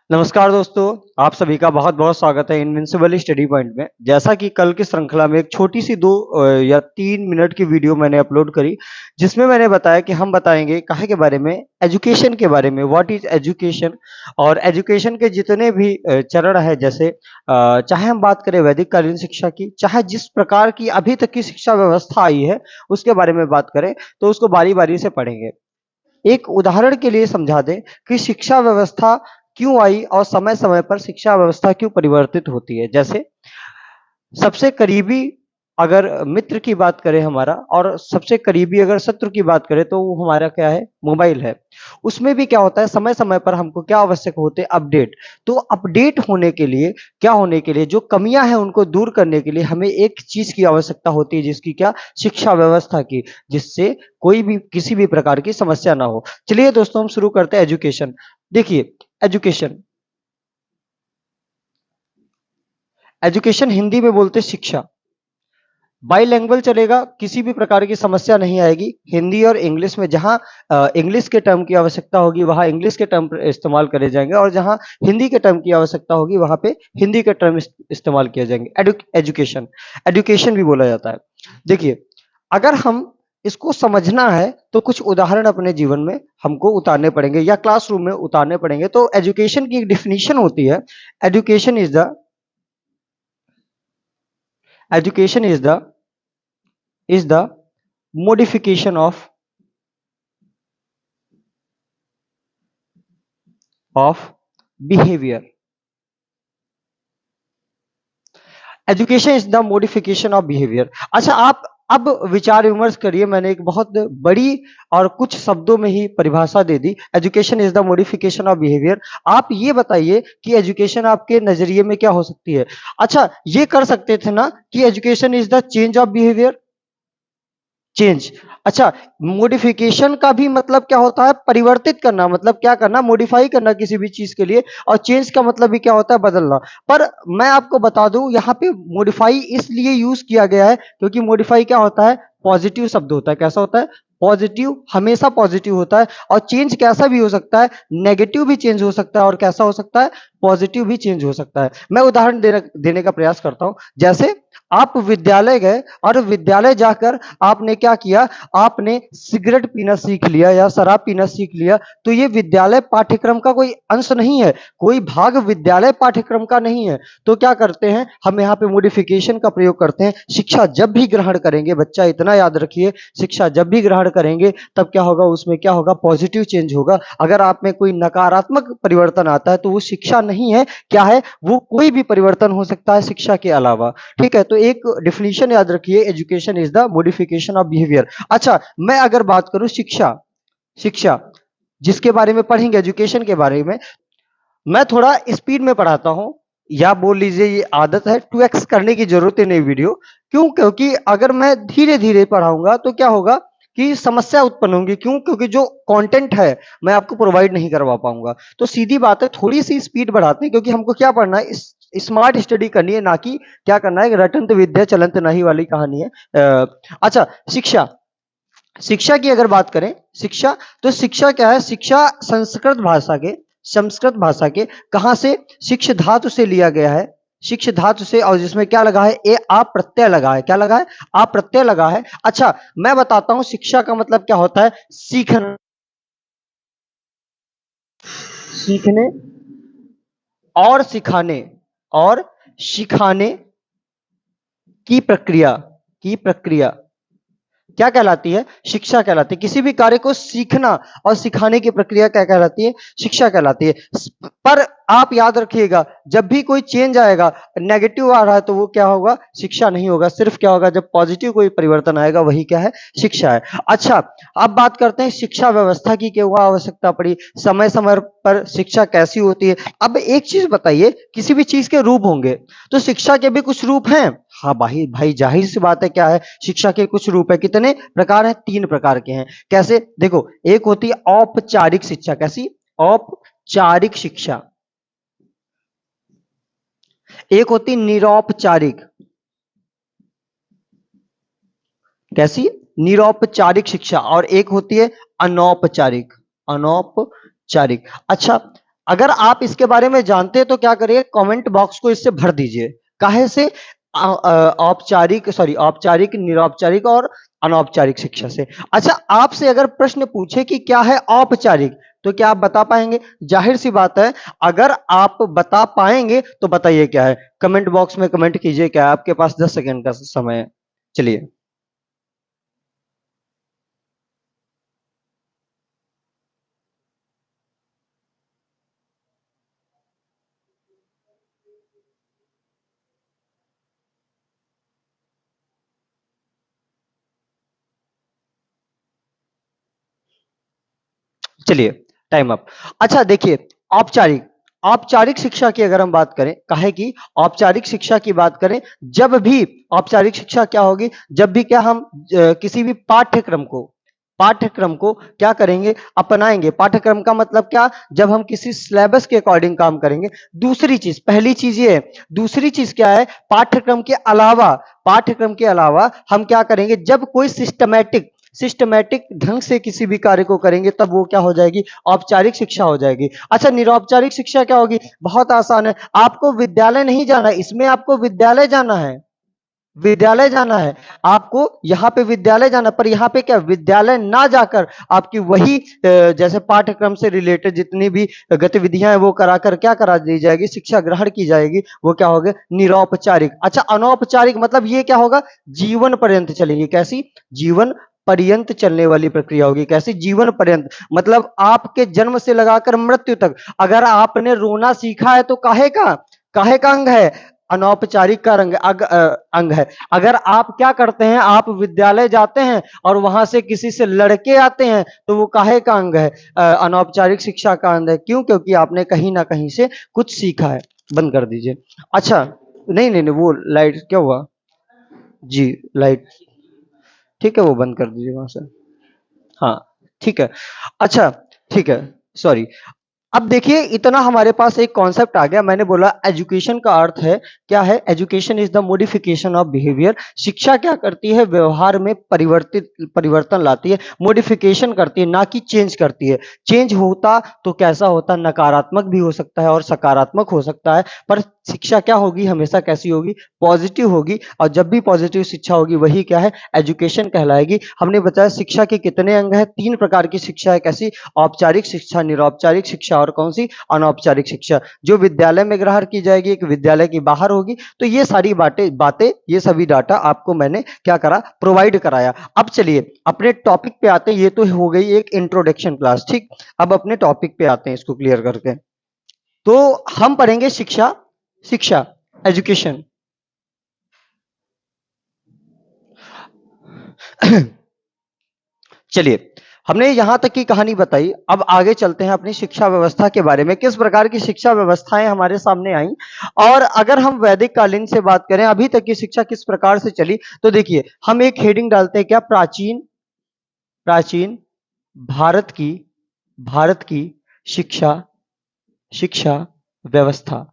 नमस्कार दोस्तों, आप सभी का बहुत-बहुत स्वागत है इनविंसिबल स्टडी पॉइंट में। जैसा कि कल की श्रृंखला में एक छोटी-सी 2 या 3 मिनट की वीडियो मैंने अपलोड करी, जिसमें मैंने बताया कि हम बताएँगे काहे के बारे में, एजुकेशन के बारे में, व्हाट इज़ एजुकेशन और एजुकेशन के जितने भी चरण हैं जैसे चाहे हम बात करें वैदिक कालीन शिक्षा की, चाहे जिस प्रकार की अभी तक की शिक्षा व्यवस्था आई है, उसके बारे में बात करें, तो उसको बारी-बारी से पढ़ेंगे। एक उदाहरण के लिए समझा दें कि शिक्षा व्यवस्था क्यों आई और समय-समय पर शिक्षा व्यवस्था क्यों परिवर्तित होती है। जैसे सबसे करीबी अगर मित्र की बात करें हमारा और सबसे करीबी अगर शत्रु की बात करें तो वो हमारा क्या है? मोबाइल है। उसमें भी क्या होता है समय-समय पर हमको क्या आवश्यक होते हैं? अपडेट। तो अपडेट होने के लिए, क्या होने के लिए जो कमियाँ हैं उनको दूर करने के लिए हमें एक चीज़ की आवश्यकता होती है जिसकी क्या? शिक्षा व्यवस्था की, जिससे कोई भी किसी भी प्रकार की समस्या ना हो। चलिए दोस्तों हम शुरू करते हैं एजुकेशन। देखिए एजुकेशन एजुकेशन हिंदी में बोलते हैं शिक्षा। बाइलैंग्वेज चलेगा, किसी भी प्रकार की समस्या नहीं आएगी। हिंदी और इंग्लिश में जहाँ इंग्लिश के टर्म की आवश्यकता होगी, वहाँ इंग्लिश के टर्म इस्तेमाल करे जाएँगे और जहाँ हिंदी के टर्म की आवश्यकता होगी, वहाँ पे हिंदी के टर्म इस्तेमाल किए जाएँगे। एजुकेशन, एजुकेशन भी बोला जाता है। देखिए, अगर हम इसको समझना है, तो कुछ उदाहरण अपने जीवन में हमको उतारने पड़ेंगे या क्लासरूम में उतारने पड़ेंगे। तो एजुकेशन की एक डेफिनिशन होती है, education is the education is the modification of behavior. Education is the modification of behaviour. अच्छा, आप अब विचार विमर्श करिए। मैंने एक बहुत बड़ी और कुछ शब्दों में ही परिभाषा दे दी। Education is the modification of behaviour. आप ये बताइए कि एजुकेशन आपके नजरिए में क्या हो सकती है? अच्छा, ये कर सकते थे ना कि education is the change of behaviour. Change. अच्छा, मॉडिफिकेशन का भी मतलब क्या होता है? परिवर्तित करना, मतलब क्या करना? मॉडिफाई करना किसी भी चीज के लिए। और चेंज का मतलब भी क्या होता है? बदलना। पर मैं आपको बता दूं, यहाँ पे मॉडिफाई इसलिए यूज किया गया है क्योंकि मॉडिफाई क्या होता है? पॉजिटिव शब्द होता है। कैसा होता है? पॉजिटिव, हमेशा पॉजिटिव होता है। और चेंज कैसा भी हो सकता है? नेगेटिव भी चेंज हो सकता है और कैसा हो सकता है? पॉजिटिव भी चेंज हो सकता है। मैं उदाहरण देने का प्रयास करता हूं। जैसे आप विद्यालय गए और विद्यालय जाकर आपने क्या किया? आपने सिगरेट पीना सीख लिया या शराब पीना सीख लिया, तो ये विद्यालय पाठ्यक्रम का कोई अंश नहीं है, कोई भाग विद्यालय पाठ्यक्रम का नहीं है। तो क्या करते हैं? हम यहाँ पे मॉडिफिकेशन का प्रयोग करते हैं। शिक्षा जब भी ग्रहण करेंगे, बच्चा इतना याद रखिए, शिक्षा जब भी ग्रहण करेंगे तब क्या होगा? उसमें क्या होगा? पॉजिटिव चेंज होगा। अगर आप में कोई नकारात्मक परिवर्तन आता है तो वो शिक्षा नहीं है। क्या है? वो कोई भी परिवर्तन हो सकता है शिक्षा के अलावा। ठीक है, तो एक डेफिनेशन याद रखिए, education is the modification of behaviour. अच्छा, मैं अगर बात करूं शिक्षा, शिक्षा जिसके बारे में पढ़ेंगे, एजुकेशन के बारे में, मैं थोड़ा स्पीड में पढ़ाता हूं या बोल लीजिए ये आदत है। 2x करने की जरूरत ही नहीं वीडियो। क्यों? क्योंकि अगर मैं धीरे धीरे पढ़ाऊंगा तो क्या होगा कि समस्या उत्पन्न होंगी। क्यों? क्योंकि जो कंटेंट है मैं आपको प्रोवाइड नहीं करवा पाऊंगा। तो सीधी बात है, थोड़ी सी स्पीड बढ़ाते हैं क्योंकि हमको क्या पढ़ना है? स्मार्ट स्टडी करनी है, ना कि क्या करना है? रटंत विद्या चलंत नहीं वाली कहानी है। अच्छा, शिक्षा, शिक्षा की अगर बात करें, शिक्षा, तो शिक्षा क्या है? शिक्षा संस्कृत भाषा के कहां से? शिक्ष धातु से लिया गया है। शिक्ष धातु से, और जिसमें क्या लगा है? ए आ प्रत्यय लगा है। क्या लगा है? आ प्रत्यय लगा है। अच्छा, मैं बताता हूं शिक्षा का मतलब क्या होता है? सीखना, सीखने और सिखाने और सिखाने की प्रक्रिया, की प्रक्रिया क्या कहलाती है? शिक्षा कहलाती है। किसी भी कार्य को सीखना और सिखाने की प्रक्रिया क्या कहलाती है? शिक्षा कहलाती है। पर आप याद रखिएगा, जब भी कोई चेंज आएगा, नेगेटिव आ रहा है, तो वो क्या होगा? शिक्षा नहीं होगा। सिर्फ क्या होगा? जब पॉजिटिव कोई परिवर्तन आएगा, वही क्या है? शिक्षा है। अच्छा, अब बात करते हैं शिक्षा व्यवस्था की, क्यों आवश्यकता पड़ी, समय समय पर शिक्षा कैसी होती है। अब एक चीज बताइए, किसी भी चीज के रूप होंगे, तो शिक्षा के भी कुछ रूप हैं। हाँ भाई भाई, जाहिर सी बात है। क्या है? शिक्षा के कुछ रूप है। कितने प्रकार हैं? 3 प्रकार के हैं। कैसे? देखो, एक होती है औपचारिक शिक्षा। कैसी? औपचारिक शिक्षा। एक होती निरौपचारिक। कैसी? निरौपचारिक शिक्षा। और एक होती है अनौपचारिक। अनौपचारिक। अच्छा, अगर आप इसके बारे में जानते हैं तो क्या करिए, कमेंट बॉक्स को इससे भर दीजिए। काहे से? औपचारिक, सॉरी, औपचारिक, निरौपचारिक और अनौपचारिक शिक्षा से। अच्छा, आपसे अगर प्रश्न पूछे कि क्या है औपचारिक, तो क्या आप बता पाएंगे? जाहिर सी बात है, अगर आप बता पाएंगे तो बताइए क्या है, कमेंट बॉक्स में कमेंट कीजिए क्या है। आपके पास 10 सेकंड का समय है, चलिए। चलिए, टाइम अप। अच्छा देखिए, औपचारिक, औपचारिक शिक्षा की अगर हम बात करें, काहे की औपचारिक शिक्षा की बात करें, जब भी औपचारिक शिक्षा क्या होगी, जब भी क्या हम किसी भी पाठ्यक्रम को क्या करेंगे, अपनाएंगे। पाठ्यक्रम का मतलब क्या, जब हम किसी सिलेबस के अकॉर्डिंग काम करेंगे। दूसरी चीज, पहली चीज ये है, दूसरी चीज क्या है, पाठ्यक्रम के अलावा हम क्या करेंगे, जब कोई सिस्टमैटिक ढंग से किसी भी कार्य को करेंगे, तब वो क्या हो जाएगी, औपचारिक शिक्षा हो जाएगी। अच्छा, निरौपचारिक शिक्षा क्या होगी? बहुत आसान है, आपको विद्यालय नहीं जाना है, इसमें आपको विद्यालय जाना है, विद्यालय जाना है। आपको यहाँ पे विद्यालय जाना, पर यहाँ पे क्या, विद्यालय ना जाकर आपकी वही जैसे पाठ्यक्रम से रिलेटेड जितनी भी गतिविधियां हैं वो कराकर क्या करा दी जाएगी, शिक्षा ग्रहण की जाएगी। वो क्या होगा, निरौपचारिक। अच्छा, अनौपचारिक मतलब ये क्या होगा, जीवन पर्यंत चलेगी। कैसी? जीवन पर्यंत चलने वाली प्रक्रिया होगी। कैसी? जीवन पर्यंत, मतलब आपके जन्म से लगाकर मृत्यु तक। अगर आपने रोना सीखा है तो काहे का अंग है, अनौपचारिक का अंग है। अगर आप क्या करते हैं, आप विद्यालय जाते हैं और वहां से किसी से लड़के आते हैं, तो वो काहे का अंग है, अनौपचारिक शिक्षा का अंग है। क्यों? क्योंकि आपने कहीं ना कहीं से कुछ सीखा है। बंद कर दीजिए। अच्छा, नहीं नहीं नहीं, वो लाइट क्या हुआ? जी, लाइट, ठीक है, वो बंद कर दीजिए वहां से। हाँ, ठीक है। अच्छा, ठीक है, सॉरी। अब देखिए, इतना हमारे पास एक कॉन्सेप्ट आ गया। मैंने बोला एजुकेशन का अर्थ है, क्या है, education is the modification of behaviour. शिक्षा क्या करती है, व्यवहार में परिवर्तन लाती है, मॉडिफिकेशन करती है, ना कि चेंज करती है। चेंज होता तो कैसा होता, नकारात्मक भी हो सकता है और सकारात्मक हो सकता है, पर शिक्षा क्या होगी, हमेशा कैसी होगी, पॉजिटिव होगी। और जब भी पॉजिटिव शिक्षा होगी, वही क्या है, एजुकेशन कहलाएगी। हमने बताया शिक्षा के कितने अंग हैं, 3 प्रकार की शिक्षा है। कैसी? औपचारिक शिक्षा, निरौपचारिक शिक्षा और कौन सी, अनौपचारिक शिक्षा। जो विद्यालय में ग्रहण की जाएगी, एक विद्यालय की बाहर होगी। तो ये सारी बातें, ये सभी डाटा आपको मैंने क्या करा, प्रोवाइड कराया। अब चलिए अपने टॉपिक पे आते हैं। ये तो हो गई एक इंट्रोडक्शन क्लास, ठीक। अब अपने टॉपिक पे आते हैं, इसको क्लियर करके। तो हम पढ़ेंगे शिक्षा, शिक्षा, एजुकेशन। चलिए, हमने यहां तक की कहानी बताई। अब आगे चलते हैं अपनी शिक्षा व्यवस्था के बारे में, किस प्रकार की शिक्षा व्यवस्थाएं हमारे सामने आई। और अगर हम वैदिक कालीन से बात करें, अभी तक की शिक्षा किस प्रकार से चली, तो देखिए हम एक हेडिंग डालते हैं, क्या, प्राचीन, प्राचीन भारत की, भारत की शिक्षा, शिक्षा व्यवस्था,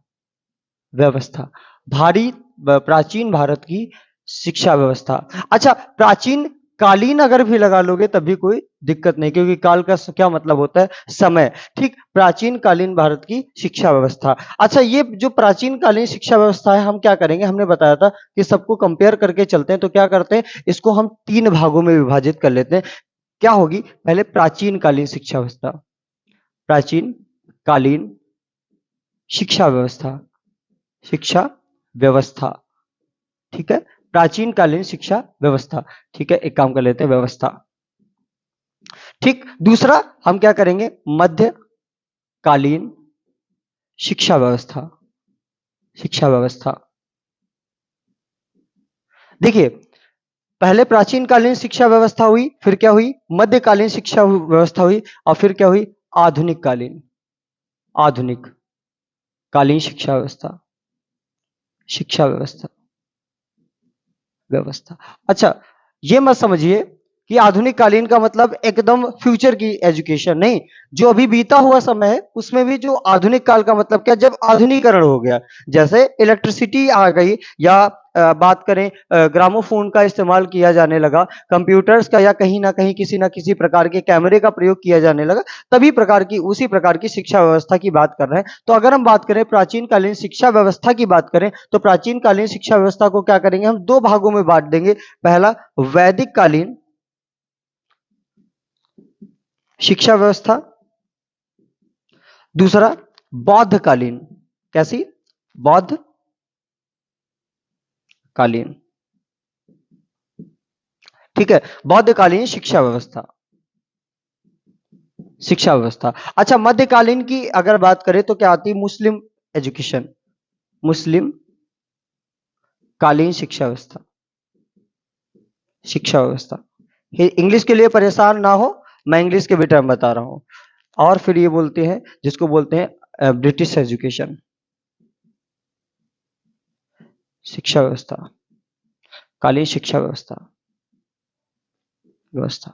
व्यवस्था, भारी प्राचीन भारत की शिक्षा व्यवस्था। अच्छा, प्राचीन कालीन अगर भी लगा लोगे तब भी कोई दिक्कत नहीं, क्योंकि काल का क्या मतलब होता है, समय, ठीक। प्राचीन कालीन भारत की शिक्षा व्यवस्था। अच्छा, ये जो प्राचीन कालीन शिक्षा व्यवस्था है, हम क्या करेंगे, हमने बताया था कि सबको कंपेयर करके चलते हैं। तो क्या करते हैं, इसको हम 3 भागों में विभाजित कर लेते हैं। क्या होगी, पहले प्राचीन कालीन शिक्षा व्यवस्था, प्राचीन कालीन शिक्षा व्यवस्था, शिक्षा व्यवस्था, ठीक है, प्राचीन कालीन शिक्षा व्यवस्था। ठीक है, एक काम कर लेते हैं, व्यवस्था, ठीक। दूसरा हम क्या करेंगे, मध्यकालीन शिक्षा व्यवस्था, शिक्षा व्यवस्था। देखिए, पहले प्राचीन कालीन शिक्षा व्यवस्था हुई, फिर क्या हुई, मध्यकालीन शिक्षा व्यवस्था हुई, और फिर क्या हुई, आधुनिक कालीन, आधुनिक कालीन शिक्षा व्यवस्था, शिक्षा व्यवस्था, व्यवस्था। अच्छा, ये मत समझिए कि आधुनिक कालीन का मतलब एकदम फ्यूचर की एजुकेशन नहीं। जो अभी बीता हुआ समय है उसमें भी जो आधुनिक काल का मतलब क्या, जब आधुनिकीकरण हो गया, जैसे इलेक्ट्रिसिटी आ गई, या बात करें ग्रामोफोन का इस्तेमाल किया जाने लगा, कंप्यूटर्स का या कहीं ना कहीं किसी ना किसी प्रकार के कैमरे का प्रयोग किया जाने लगा, तभी प्रकार की उसी प्रकार की शिक्षा व्यवस्था की बात कर रहे हैं। तो अगर हम बात करें प्राचीन कालीन शिक्षा व्यवस्था की बात करें, तो प्राचीन कालीन शिक्षा व्यवस्था को क्या करेंगे, हम दो भागों में बांट देंगे। पहला वैदिक कालीन शिक्षा व्यवस्था, दूसरा बौद्ध कालीन। कैसी? बौद्ध कालीन। ठीक है, बौद्ध कालीन शिक्षा व्यवस्था, शिक्षा व्यवस्था। अच्छा, मध्यकालीन की अगर बात करें तो क्या आती है? मुस्लिम एजुकेशन, मुस्लिम कालीन शिक्षा व्यवस्था, शिक्षा व्यवस्था। इंग्लिश के लिए परेशान ना हो, मैं इंग्लिश के भी टर्म बता रहा हूं। और फिर ये बोलते हैं, जिसको बोलते हैं ब्रिटिश एजुकेशन, शिक्षा व्यवस्था, कालीन शिक्षा व्यवस्था, व्यवस्था।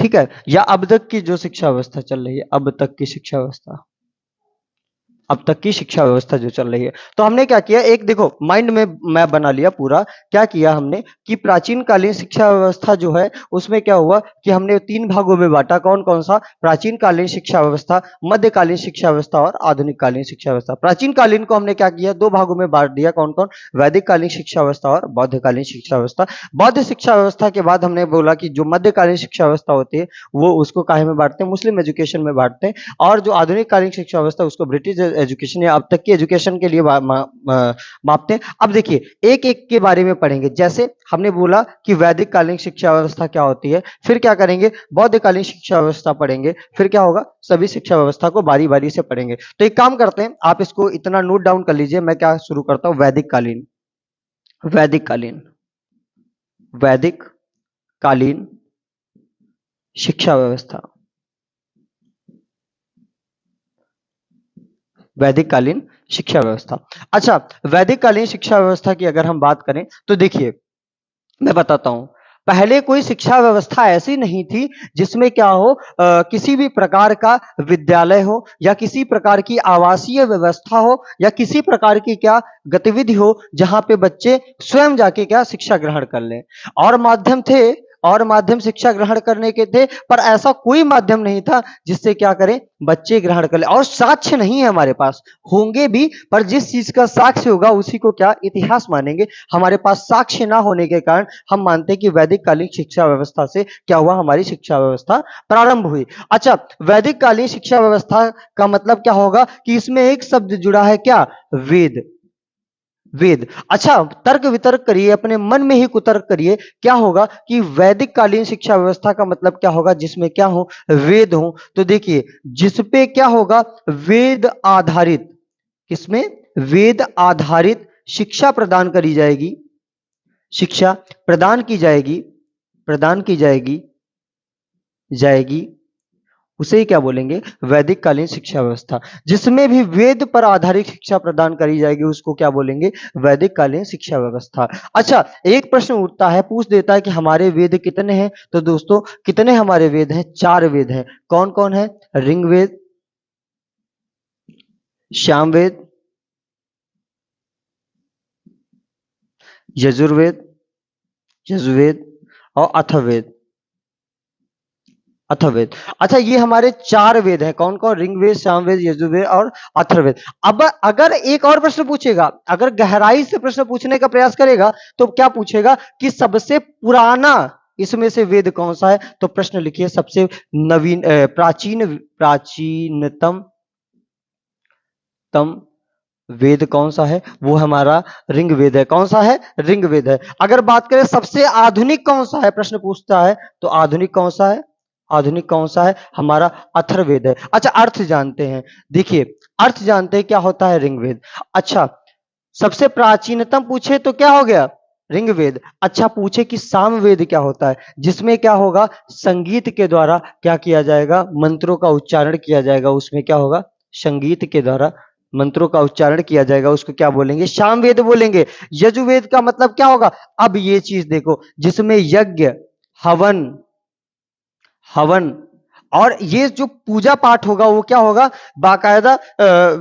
ठीक है, या अब तक की जो शिक्षा व्यवस्था चल रही है, अब तक की शिक्षा व्यवस्था, अब तक की शिक्षा व्यवस्था जो चल रही है। तो हमने क्या किया, एक देखो माइंड में मैप बना लिया पूरा। क्या किया हमने कि प्राचीन कालीन शिक्षा व्यवस्था जो है उसमें क्या हुआ कि हमने तीन भागों में बांटा। कौन कौन सा? प्राचीन कालीन शिक्षा व्यवस्था, मध्यकालीन शिक्षा व्यवस्था और आधुनिक कालीन शिक्षा व्यवस्था। प्राचीन कालीन को हमने क्या किया, दो भागों में बांट दिया। कौन कौन? वैदिक कालीन शिक्षा व्यवस्था और बौद्धकालीन शिक्षा व्यवस्था। बौद्ध शिक्षा व्यवस्था के बाद हमने बोला कि जो मध्यकालीन शिक्षा व्यवस्था होती है वो उसको काहे में बांटते हैं? मुस्लिम एजुकेशन में बांटते हैं। और जो आधुनिक कालीन शिक्षा व्यवस्था उसको ब्रिटिश एजुकेशन या अब तक की एजुकेशन के लिए मापते हैं। अब देखिए एक एक के बारे में पढ़ेंगे। जैसे हमने बोला कि वैदिक कालीन शिक्षा व्यवस्था क्या होती है, फिर क्या करेंगे, बौद्धकालीन शिक्षा व्यवस्था पढ़ेंगे, फिर क्या होगा, सभी शिक्षा व्यवस्था को बारी बारी से पढ़ेंगे। तो एक काम करते हैं, आप इसको इतना नोट डाउन कर लीजिए। मैं क्या शुरू करता हूं, वैदिक कालीन, वैदिक कालीन, वैदिक कालीन शिक्षा व्यवस्था, वैदिक कालीन शिक्षा व्यवस्था। अच्छा, वैदिक कालीन शिक्षा व्यवस्था की अगर हम बात करें तो देखिए मैं बताता हूं। पहले कोई शिक्षा व्यवस्था ऐसी नहीं थी जिसमें क्या हो, किसी भी प्रकार का विद्यालय हो या किसी प्रकार की आवासीय व्यवस्था हो या किसी प्रकार की क्या गतिविधि हो जहां पे बच्चे स्वयं जाके क्या शिक्षा ग्रहण कर लें। और माध्यम थे, और माध्यम शिक्षा ग्रहण करने के थे, पर ऐसा कोई माध्यम नहीं था जिससे क्या करें, बच्चे ग्रहण कर ले। और साक्ष्य नहीं है हमारे पास, होंगे भी पर जिस चीज का साक्ष्य होगा उसी को क्या इतिहास मानेंगे। हमारे पास साक्ष्य ना होने के कारण हम मानते हैं कि वैदिक कालीन शिक्षा व्यवस्था से क्या हुआ, हमारी शिक्षा व्यवस्था प्रारंभ हुई। अच्छा, वैदिक कालीन शिक्षा व्यवस्था का मतलब क्या होगा कि इसमें एक शब्द जुड़ा है, क्या? वेद, वेद। अच्छा, तर्क वितर्क करिए, अपने मन में ही कुतर्क करिए, क्या होगा कि वैदिक कालीन शिक्षा व्यवस्था का मतलब क्या होगा, जिसमें क्या हो, वेद हो। तो देखिए जिसपे क्या होगा, वेद आधारित, किसमें? वेद आधारित शिक्षा प्रदान करी जाएगी, शिक्षा प्रदान की जाएगी, प्रदान की जाएगी, जाएगी, उसे ही क्या बोलेंगे, वैदिक कालीन शिक्षा व्यवस्था। जिसमें भी वेद पर आधारित शिक्षा प्रदान करी जाएगी उसको क्या बोलेंगे, वैदिक कालीन शिक्षा व्यवस्था। अच्छा, एक प्रश्न उठता है, पूछ देता है कि हमारे वेद कितने हैं? तो दोस्तों कितने हमारे वेद हैं? 4 वेद हैं। कौन कौन है? ऋग्वेद, सामवेद, यजुर्वेद, यजुर्वेद और अथर्ववेद, अथर्ववेद। अच्छा, ये हमारे 4 वेद हैं। कौन कौन? ऋग्वेद, सामवेद, यजुर्वेद और अथर्ववेद। अब अगर एक और प्रश्न पूछेगा, अगर गहराई से प्रश्न पूछने का प्रयास करेगा तो क्या पूछेगा कि सबसे पुराना इसमें से वेद कौन सा है? तो प्रश्न लिखिए, सबसे नवीन प्राचीन, प्राचीनतम तम वेद कौन सा है? वो हमारा ऋग्वेद है। कौन सा है? ऋग्वेद है। अगर बात करें सबसे आधुनिक कौन सा है, प्रश्न पूछता है, तो आधुनिक कौन सा है? आधुनिक कौन सा है? हमारा अथर्ववेद है। अच्छा, अर्थ जानते हैं, देखिए अर्थ जानते हैं क्या होता है, ऋग्वेद। अच्छा, सबसे प्राचीनतम पूछे तो क्या हो गया, ऋग्वेद। अच्छा, पूछे कि सामवेद क्या होता है, जिसमें क्या होगा, संगीत के द्वारा क्या किया जाएगा, मंत्रों का उच्चारण किया जाएगा। उसमें क्या होगा, संगीत के द्वारा मंत्रों का उच्चारण किया जाएगा, उसको क्या बोलेंगे, सामवेद बोलेंगे। यजुर्वेद का मतलब क्या होगा? अब ये चीज देखो, जिसमें यज्ञ, हवन, हवन और ये जो पूजा पाठ होगा वो क्या होगा, बाकायदा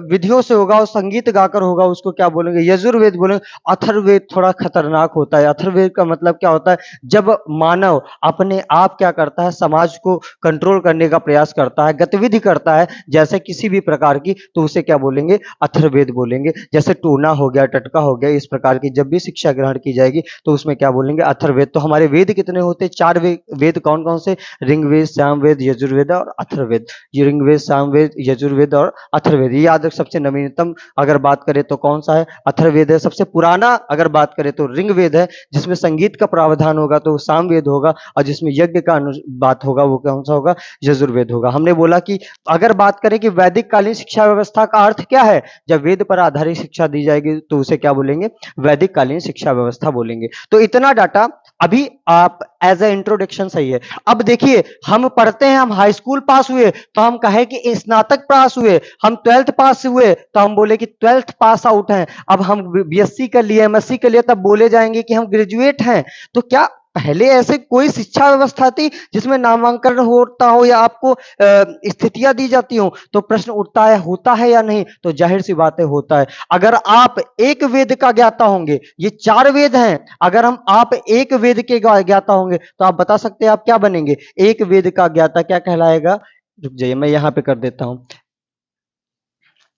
विधियों से होगा और संगीत गाकर होगा, उसको क्या बोलेंगे, यजुर्वेद बोलेंगे। अथर्ववेद थोड़ा खतरनाक होता है। अथर्ववेद का मतलब क्या होता है, जब मानव अपने आप क्या करता है, समाज को कंट्रोल करने का प्रयास करता है, गतिविधि करता है जैसे किसी भी प्रकार की, तो उसे क्या बोलेंगे, अथर्ववेद बोलेंगे। जैसे टोना हो गया, टटका हो गया, इस प्रकार की जब भी शिक्षा ग्रहण की जाएगी तो उसमें क्या बोलेंगे, अथर्ववेद। तो हमारे वेद कितने होते हैं, 4 वेद कौन कौन से, ऋग्वेद, सामवेद, यजुर्वेद और अथर्ववेद। ये ऋग्वेद, सामवेद, यजुर्वेद और अथर्ववेद, ये याद रख। सबसे नवीनतम अगर बात करें तो कौन सा है, अथर्ववेद है। सबसे पुराना अगर बात करें तो ऋग्वेद है, जिसमें संगीत का प्रावधान होगा तो सामवेद होगा, और जिसमें यज्ञ का बात होगा वो कौन सा होगा, यजुर्वेद होगा। हमने बोला कि अगर बात करें कि वैदिक कालीन शिक्षा व्यवस्था का अर्थ क्या है, जब वेद पर आधारित शिक्षा दी जाएगी तो उसे क्या बोलेंगे, वैदिक कालीन शिक्षा व्यवस्था बोलेंगे। तो इतना डाटा अभी आप एज ए इंट्रोडक्शन सही है। अब देखिए, हम पढ़ते हैं, हम हाई स्कूल पास हुए तो हम कहे कि स्नातक पास हुए, हम 12th पास हुए तो हम बोले कि 12th पास आउट हैं। अब हम बीएससी कर लिए, एमएससी कर लिए, तब बोले जाएंगे कि हम ग्रेजुएट हैं। तो क्या पहले ऐसे कोई शिक्षा व्यवस्था थी जिसमें नामांकन होता हो या आपको स्थितियां दी जाती हो? तो प्रश्न उठता है, होता है या नहीं? तो जाहिर सी बात है, होता है। अगर आप एक वेद का ज्ञाता होंगे, ये 4 वेद हैं, अगर हम आप एक वेद के ज्ञाता होंगे तो आप बता सकते हैं आप क्या बनेंगे, एक वेद का ज्ञाता क्या कहलाएगा? रुक जाइए, मैं यहां पे कर देता हूं।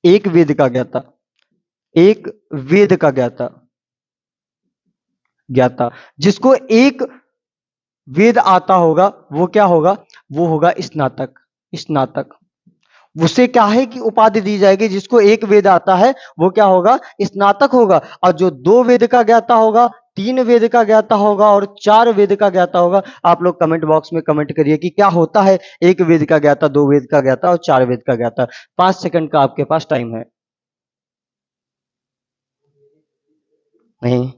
एक वेद का ज्ञाता, एक वेद का ज्ञाता, ज्ञाता जिसको एक वेद आता होगा वो क्या होगा, वो होगा स्नातक। स्नातक, उसे क्या है कि उपाधि दी जाएगी, जिसको एक वेद आता है वो क्या होगा, स्नातक होगा। और जो 2 वेद का ज्ञाता होगा, 3 वेद का ज्ञाता होगा और 4 वेद का ज्ञाता होगा, आप लोग कमेंट बॉक्स में कमेंट करिए कि क्या होता है एक वेद का ज्ञाता, 2 वेद का ज्ञाता और 4 वेद का ज्ञाता। 5 सेकंड का आपके पास टाइम है। नहीं,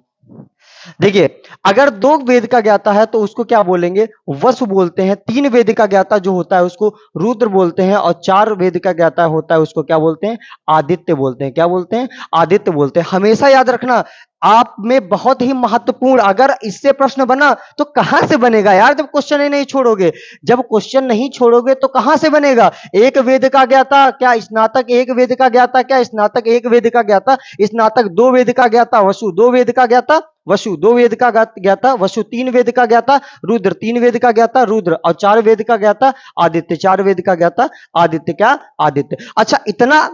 देखिए, अगर 2 वेद का ज्ञाता है तो उसको क्या बोलेंगे, वसु बोलते हैं। 3 वेद का ज्ञाता जो होता है उसको रुद्र बोलते हैं, और 4 वेद का ज्ञाता होता है उसको क्या बोलते हैं, आदित्य बोलते हैं। क्या बोलते हैं, आदित्य बोलते हैं। हमेशा याद रखना, आप में बहुत ही महत्वपूर्ण, अगर इससे प्रश्न बना तो कहां से बनेगा यार, जब क्वेश्चन ही नहीं छोड़ोगे। जब क्वेश्चन नहीं छोड़ोगे तो कहां से बनेगा, एक वेद का ज्ञाता क्या स्नातक, एक वेद का ज्ञाता क्या स्नातक, एक वेद का ज्ञाता स्नातक, 2 वेद का ज्ञाता वसु, 2 वेद का ज्ञाता वसु, 2 वेद का ज्ञाता वसु, 3 वेद का ज्ञाता रुद्र, 3 वेद का ज्ञाता रुद्र, और 4 वेद का ज्ञाता आदित्य, 4 वेद का ज्ञाता आदित्य। क्या, आदित्य। अच्छा, इतना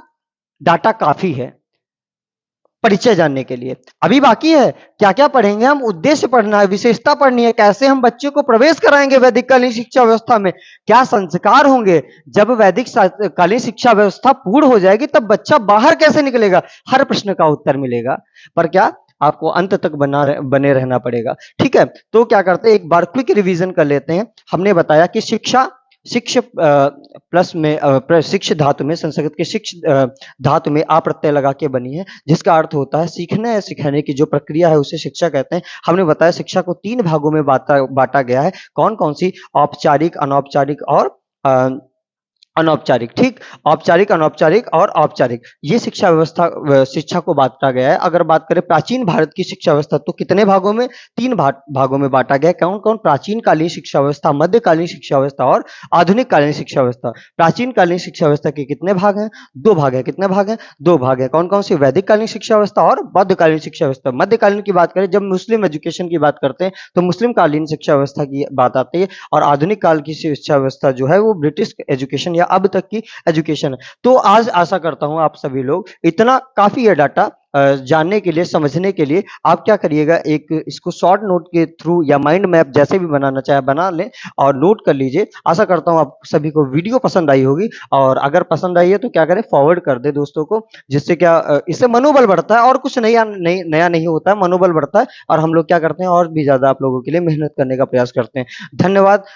डाटा काफी है परिचय जानने के लिए। अभी बाकी है, क्या क्या पढ़ेंगे हम, उद्देश्य पढ़ना है, विशेषता पढ़नी है, कैसे हम बच्चे को प्रवेश कराएंगे वैदिक कालीन शिक्षा व्यवस्था में, क्या संस्कार होंगे। जब वैदिक कालीन शिक्षा व्यवस्था पूर्ण हो जाएगी तब बच्चा बाहर कैसे निकलेगा, हर प्रश्न का उत्तर मिलेगा। पर क्या, आपको अंत तक बने रहना पड़ेगा। ठीक है, तो क्या करते हैं, एक बार क्विक रिवीजन कर लेते हैं। हमने बताया कि शिक्षा, शिक्ष प्लस में शिक्ष धातु में, संस्कृत के शिक्ष धातु में आ प्रत्यय लगा के बनी है, जिसका अर्थ होता है सीखने या सिखाने की जो प्रक्रिया है उसे शिक्षा कहते हैं। हमने बताया शिक्षा को 3 भागों में बांटा गया है। कौन कौन सी, औपचारिक, अनौपचारिक और अनौपचारिक। ठीक, औपचारिक, अनौपचारिक और औपचारिक, ये शिक्षा व्यवस्था, शिक्षा को बांटा गया है। अगर बात करें प्राचीन भारत की शिक्षा व्यवस्था तो कितने भागों में, 3 भागों में बांटा गया है। कौन कौन, प्राचीन कालीन शिक्षा व्यवस्था, मध्यकालीन शिक्षा व्यवस्था और आधुनिक कालीन शिक्षा व्यवस्था। प्राचीन कालीन शिक्षा व्यवस्था के कितने भाग हैं, 2 भाग है। कितने भाग हैं, 2 भाग है। कौन कौन सी, वैदिक कालीन शिक्षा व्यवस्था और मध्यकालीन शिक्षा व्यवस्था। मध्यकालीन की बात करें, जब मुस्लिम एजुकेशन की बात करते हैं तो मुस्लिम कालीन शिक्षा व्यवस्था की बात आती है, और आधुनिक काल की शिक्षा व्यवस्था जो है वो ब्रिटिश एजुकेशन या अब तक की एजुकेशन है। तो आज आशा करता हूं आप सभी लोग, इतना काफी है डाटा जानने के लिए, समझने के लिए। आप क्या करिएगा, एक इसको शॉर्ट नोट के थ्रू या माइंड मैप जैसे भी बनाना चाहे बना लें और नोट कर लीजिए। आशा करता हूं आप सभी को वीडियो पसंद आई होगी, और अगर पसंद आई है तो क्या करें, फॉरवर्ड कर दे दोस्तों को, जिससे क्या इससे मनोबल बढ़ता है, और कुछ नया नहीं होता है, मनोबल बढ़ता है, और हम लोग क्या करते हैं और भी ज्यादा आप लोगों के लिए मेहनत करने का प्रयास करते हैं। धन्यवाद।